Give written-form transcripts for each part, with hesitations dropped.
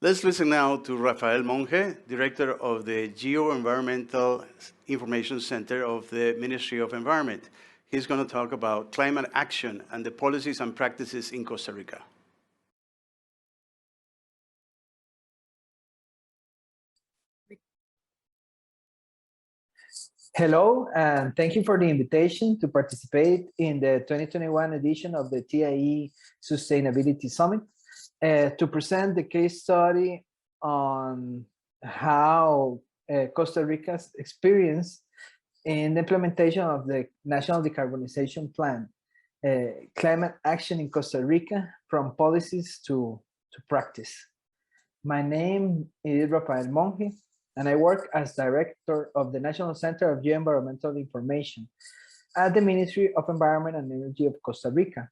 Let's listen now to Rafael Monge, Director of the Geo-Environmental Information Center of the Ministry of Environment. He's going to talk about climate action and the policies and practices in Costa Rica. Hello, and thank you for the invitation to participate in the 2021 edition of the TIE Sustainability Summit to present the case study on how Costa Rica's experience in the implementation of the National Decarbonization Plan, climate action in Costa Rica from policies to practice. My name is Rafael Monge, and I work as Director of the National Center of Geoenvironmental Information at the Ministry of Environment and Energy of Costa Rica.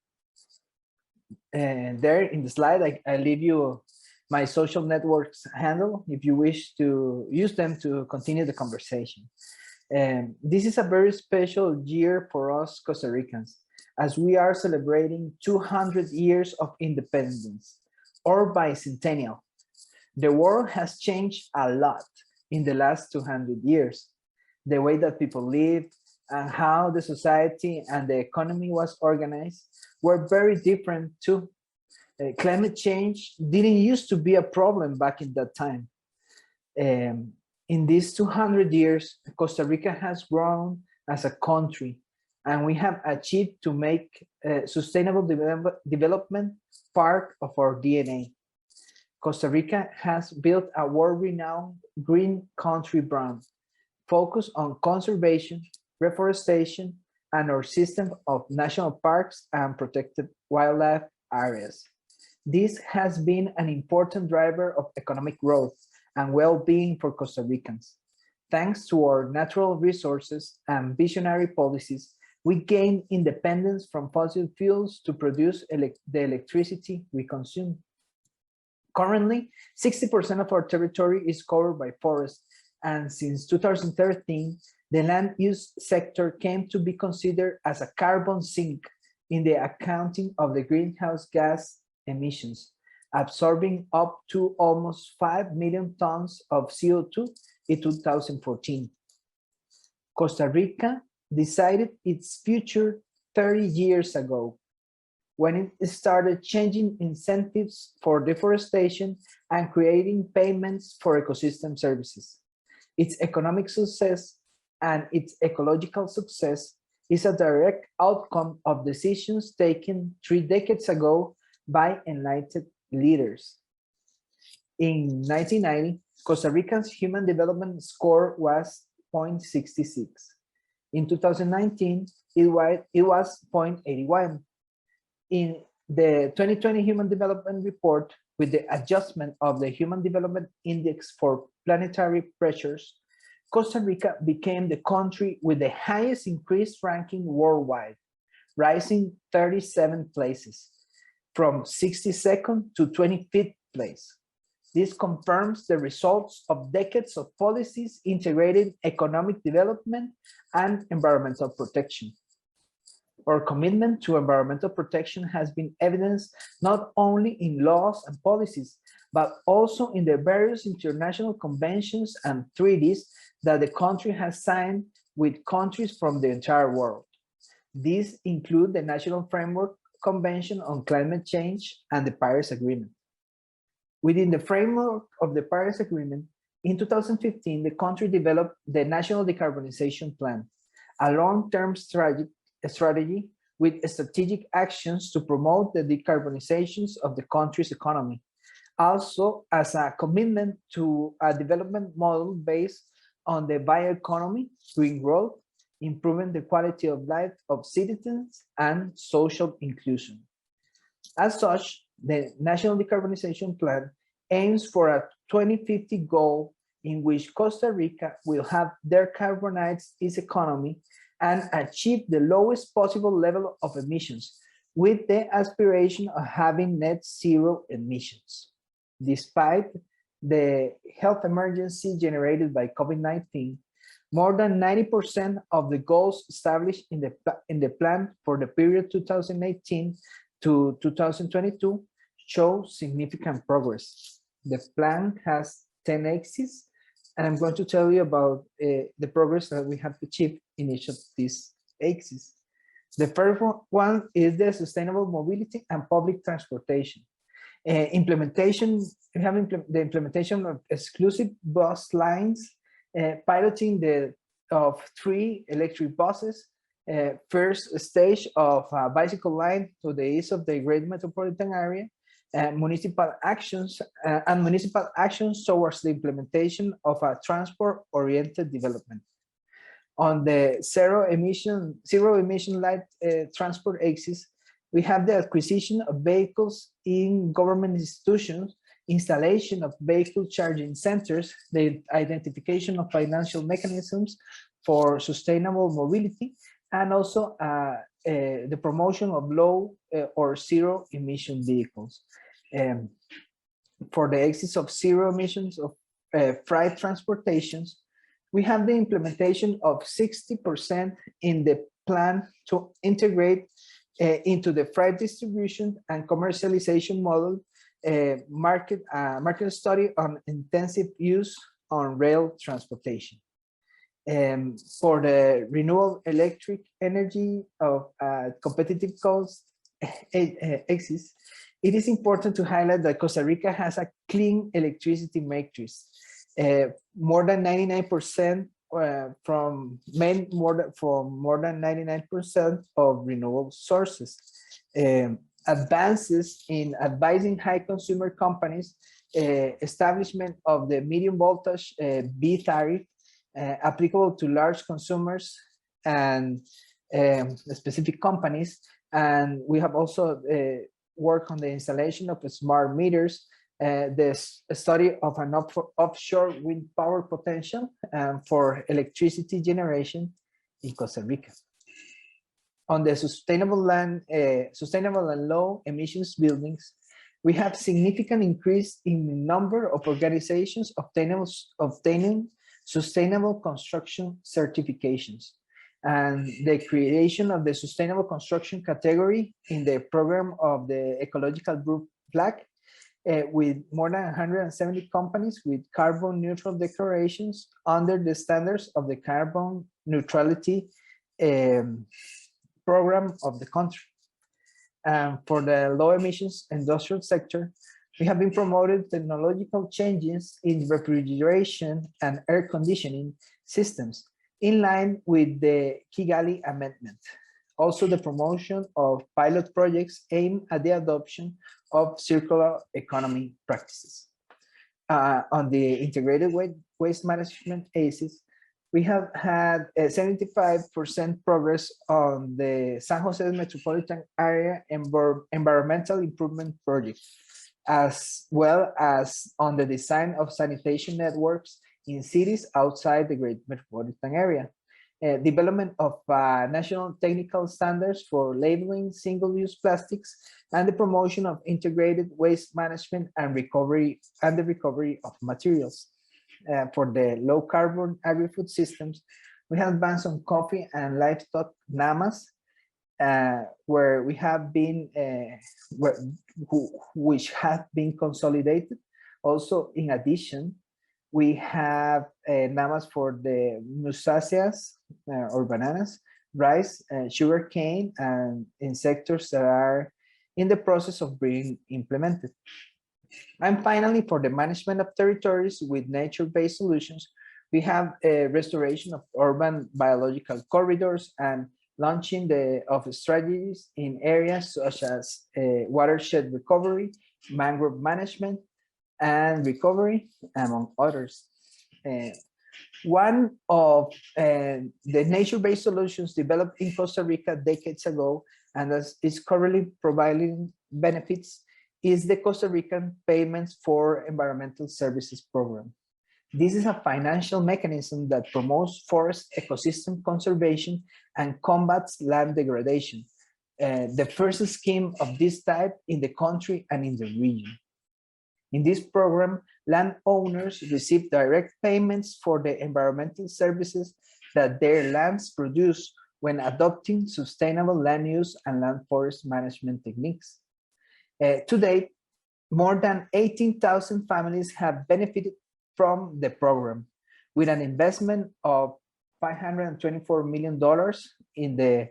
And there in the slide, I leave you my social networks handle if you wish to use them to continue the conversation. This is a very special year for us Costa Ricans, as we are celebrating 200 years of independence, or bicentennial. The world has changed a lot in the last 200 years. The way that people lived and how the society and the economy was organized were very different too. Climate change didn't used to be a problem back in that time. In these 200 years, Costa Rica has grown as a country, and we have achieved to make sustainable development part of our DNA. Costa Rica has built a world-renowned green country brand focused on conservation, reforestation, and our system of national parks and protected wildlife areas. This has been an important driver of economic growth and well-being for Costa Ricans. Thanks to our natural resources and visionary policies, we gained independence from fossil fuels to produce the electricity we consume. Currently, 60% of our territory is covered by forests, and since 2013, the land use sector came to be considered as a carbon sink in the accounting of the greenhouse gas emissions, absorbing up to almost 5 million tons of CO2 in 2014. Costa Rica decided its future 30 years ago, when it started changing incentives for deforestation and creating payments for ecosystem services. Its economic success and its ecological success is a direct outcome of decisions taken 3 decades ago by enlightened leaders. In 1990, Costa Rica's Human Development Score was 0.66. In 2019, it was 0.81. In the 2020 Human Development Report, with the adjustment of the Human Development Index for planetary pressures, Costa Rica became the country with the highest increased ranking worldwide, rising 37 places, from 62nd to 25th place. This confirms the results of decades of policies integrating economic development and environmental protection. Our commitment to environmental protection has been evidenced not only in laws and policies, but also in the various international conventions and treaties that the country has signed with countries from the entire world. These include the National Framework Convention on Climate Change and the Paris Agreement. Within the framework of the Paris Agreement, in 2015, the country developed the National Decarbonization Plan, a long-term strategy with strategic actions to promote the decarbonizations of the country's economy, also as a commitment to a development model based on the bioeconomy, green growth, improving the quality of life of citizens, and social inclusion. As such, the National Decarbonization Plan aims for a 2050 goal in which Costa Rica will have decarbonized its economy and achieve the lowest possible level of emissions, with the aspiration of having net zero emissions. Despite the health emergency generated by COVID-19, more than 90% of the goals established in the plan for the period 2018 to 2022 show significant progress. The plan has 10 axes, and I'm going to tell you about the progress that we have achieved in each of these axes. The first one is the sustainable mobility and public transportation. Implementation, we have the implementation of exclusive bus lines, piloting of 3 electric buses, first stage of a bicycle line to the east of the great metropolitan area, municipal actions towards the implementation of a transport-oriented development. On the zero emission light transport axis, we have the acquisition of vehicles in government institutions, installation of vehicle charging centers, the identification of financial mechanisms for sustainable mobility, and also the promotion of low or zero emission vehicles. For the axis of zero emissions of freight transportations, we have the implementation of 60% in the plan to integrate into the freight distribution and commercialization model market study on intensive use on rail transportation. For the renewable electric energy of competitive cost axis, it is important to highlight that Costa Rica has a clean electricity matrix. More than 99% from more than 99% of renewable sources. Advances in advising high consumer companies, establishment of the medium voltage B tariff applicable to large consumers and specific companies. And we have also worked on the installation of smart meters, the study of an offshore wind power potential for electricity generation in Costa Rica. On the sustainable and low emissions buildings, we have significant increase in the number of organizations obtaining sustainable construction certifications, and the creation of the sustainable construction category in the program of the ecological group flag, with more than 170 companies with carbon neutral declarations under the standards of the carbon neutrality program of the country. For the low emissions industrial sector, we have been promoted technological changes in refrigeration and air conditioning systems in line with the Kigali Amendment. Also, the promotion of pilot projects aimed at the adoption of circular economy practices. On the integrated waste management ACES, we have had a 75% progress on the San Jose metropolitan area environmental improvement project, as well as on the design of sanitation networks in cities outside the great metropolitan area. Development of national technical standards for labeling single-use plastics, and the promotion of integrated waste management and recovery of materials. For the low carbon agri-food systems, we have advanced on coffee and livestock NAMAs, where we have been which have been consolidated. Also, in addition, we have NAMAs for the musaceas or bananas, rice, sugarcane, and in sectors that are in the process of being implemented. And finally, for the management of territories with nature-based solutions, we have a restoration of urban biological corridors and launching of strategies in areas such as watershed recovery, mangrove management, and recovery, among others. One of the nature-based solutions developed in Costa Rica decades ago, and is currently providing benefits, is the Costa Rican Payments for Environmental Services program. This is a financial mechanism that promotes forest ecosystem conservation and combats land degradation. The first scheme of this type in the country and in the region. In this program, landowners receive direct payments for the environmental services that their lands produce when adopting sustainable land use and land forest management techniques. To date, more than 18,000 families have benefited from the program, with an investment of $524 million in the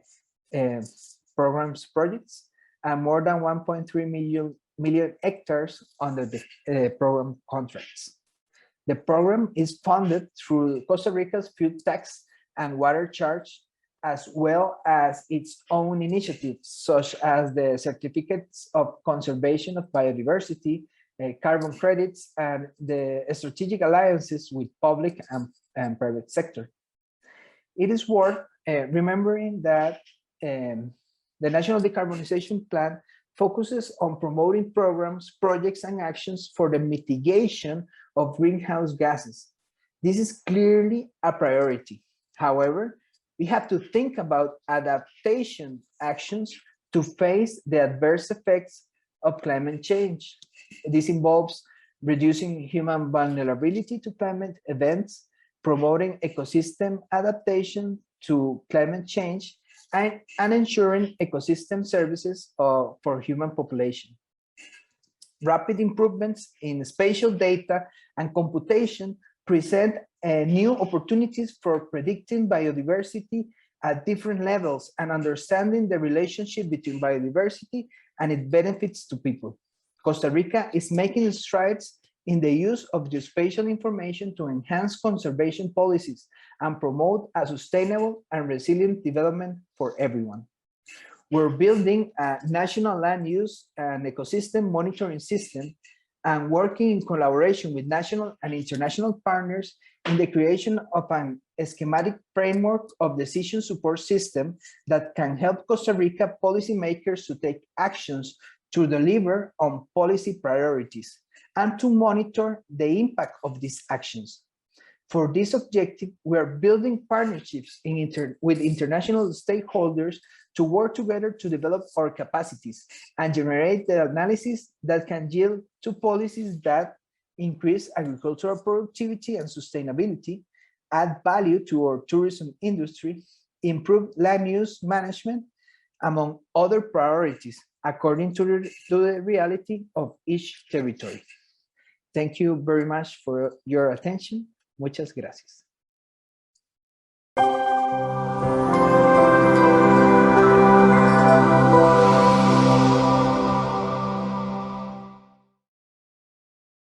program's projects, and more than 1.3 million hectares under the program contracts. The program is funded through Costa Rica's fuel tax and water charge, as well as its own initiatives, such as the certificates of conservation of biodiversity, carbon credits, and the strategic alliances with public and private sector. It is worth remembering that the National Decarbonization Plan focuses on promoting programs, projects, and actions for the mitigation of greenhouse gases. This is clearly a priority. However, we have to think about adaptation actions to face the adverse effects of climate change. This involves reducing human vulnerability to climate events, promoting ecosystem adaptation to climate change, and ensuring ecosystem services for human population. Rapid improvements in spatial data and computation present new opportunities for predicting biodiversity at different levels and understanding the relationship between biodiversity and its benefits to people. Costa Rica is making strides in the use of geospatial information to enhance conservation policies and promote a sustainable and resilient development for everyone. We're building a national land use and ecosystem monitoring system and working in collaboration with national and international partners in the creation of an schematic framework of decision support system that can help Costa Rica policymakers to take actions to deliver on policy priorities and to monitor the impact of these actions. For this objective, we are building partnerships with international stakeholders to work together to develop our capacities and generate the analysis that can yield to policies that increase agricultural productivity and sustainability, add value to our tourism industry, improve land use management, among other priorities, according to the reality of each territory. Thank you very much for your attention. Muchas gracias.